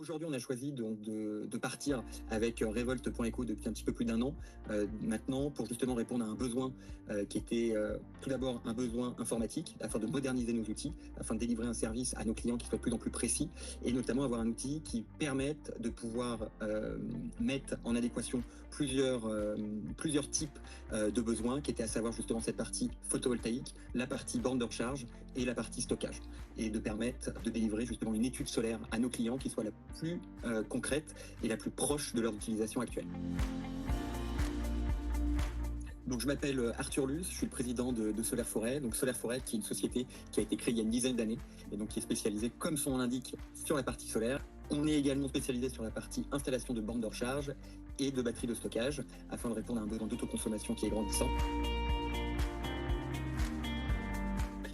Aujourd'hui, on a choisi donc de partir avec Revolt.eco depuis un petit peu plus d'un an maintenant pour justement répondre à un besoin qui était tout d'abord un besoin informatique afin de moderniser nos outils, afin de délivrer un service à nos clients qui soit de plus en plus précis et notamment avoir un outil qui permette de pouvoir mettre en adéquation plusieurs types de besoins qui étaient à savoir justement cette partie photovoltaïque, la partie borne de recharge et la partie stockage et de permettre de délivrer justement une étude solaire à nos clients qui soit la plus concrète et la plus proche de leur utilisation actuelle. Donc je m'appelle Arthur Luce, je suis le président de Solaire Forêt. Donc Solaire Forêt qui est une société qui a été créée il y a une dizaine d'années et donc qui est spécialisée, comme son nom l'indique, sur la partie solaire. On est également spécialisé sur la partie installation de bornes de recharge et de batteries de stockage afin de répondre à un besoin d'autoconsommation qui est grandissant.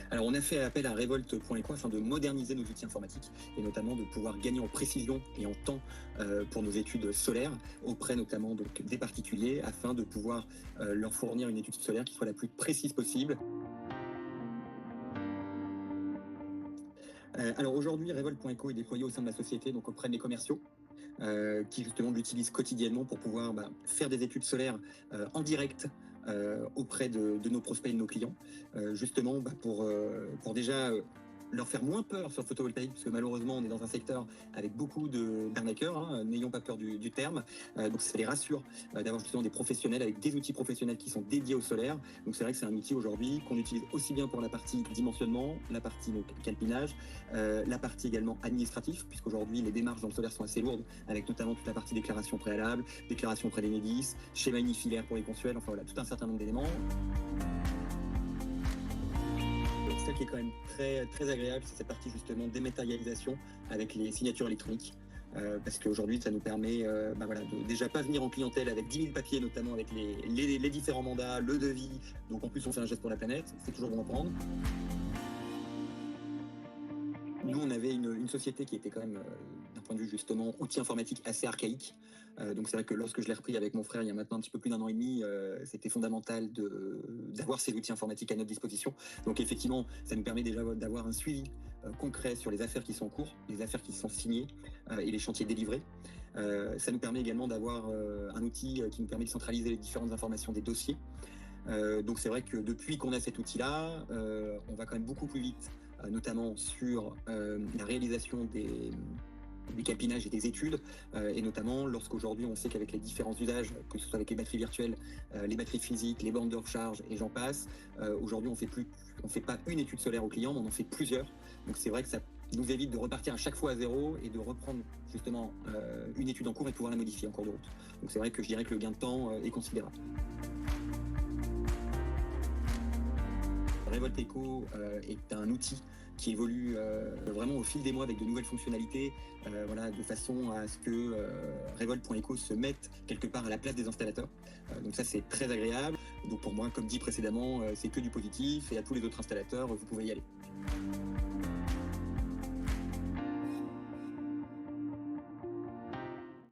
Alors on a fait appel à Revolt.eco afin de moderniser nos outils informatiques et notamment de pouvoir gagner en précision et en temps pour nos études solaires auprès notamment donc, des particuliers afin de pouvoir leur fournir une étude solaire qui soit la plus précise possible. Alors aujourd'hui, Revolt.eco est déployé au sein de la société, donc auprès des commerciaux, qui justement l'utilisent quotidiennement pour pouvoir faire des études solaires en direct auprès de nos prospects et de nos clients, justement pour déjà leur faire moins peur sur le photovoltaïque, parce que malheureusement on est dans un secteur avec beaucoup d'arnaqueurs, hein, n'ayons pas peur du terme, donc ça les rassure d'avoir justement des professionnels avec des outils professionnels qui sont dédiés au solaire. Donc c'est vrai que c'est un outil aujourd'hui qu'on utilise aussi bien pour la partie dimensionnement, la partie donc, calpinage, la partie également administrative, puisqu'aujourd'hui les démarches dans le solaire sont assez lourdes, avec notamment toute la partie déclaration préalable, déclaration auprès des MEDIS, schéma unifilaire pour les consuels, enfin voilà, tout un certain nombre d'éléments. Celle qui est quand même très agréable, c'est cette partie justement dématérialisation avec les signatures électroniques. Parce qu'aujourd'hui, ça nous permet de déjà pas venir en clientèle avec 10 000 papiers, notamment avec les différents mandats, le devis. Donc en plus, on fait un geste pour la planète, c'est toujours bon à prendre. Nous, on avait une société qui était quand même, d'un point de vue justement outil informatique, assez archaïque. Donc c'est vrai que lorsque je l'ai repris avec mon frère il y a maintenant un petit peu plus d'un an et demi, c'était fondamental d'avoir ces outils informatiques à notre disposition. Donc effectivement, ça nous permet déjà d'avoir un suivi concret sur les affaires qui sont en cours, les affaires qui sont signées et les chantiers délivrés. Ça nous permet également d'avoir un outil qui nous permet de centraliser les différentes informations des dossiers. Donc c'est vrai que depuis qu'on a cet outil-là, on va quand même beaucoup plus vite, notamment sur la réalisation des calpinages et des études, et notamment lorsqu'aujourd'hui on sait qu'avec les différents usages, que ce soit avec les batteries virtuelles, les batteries physiques, les bornes de recharge et j'en passe, aujourd'hui on fait pas une étude solaire au client, mais on en fait plusieurs. Donc c'est vrai que ça nous évite de repartir à chaque fois à zéro et de reprendre justement une étude en cours et de pouvoir la modifier en cours de route. Donc c'est vrai que je dirais que le gain de temps est considérable. Revolt.eco est un outil qui évolue vraiment au fil des mois avec de nouvelles fonctionnalités, de façon à ce que Revolt.eco se mette quelque part à la place des installateurs. Donc ça, c'est très agréable. Donc pour moi, comme dit précédemment, c'est que du positif et à tous les autres installateurs, vous pouvez y aller.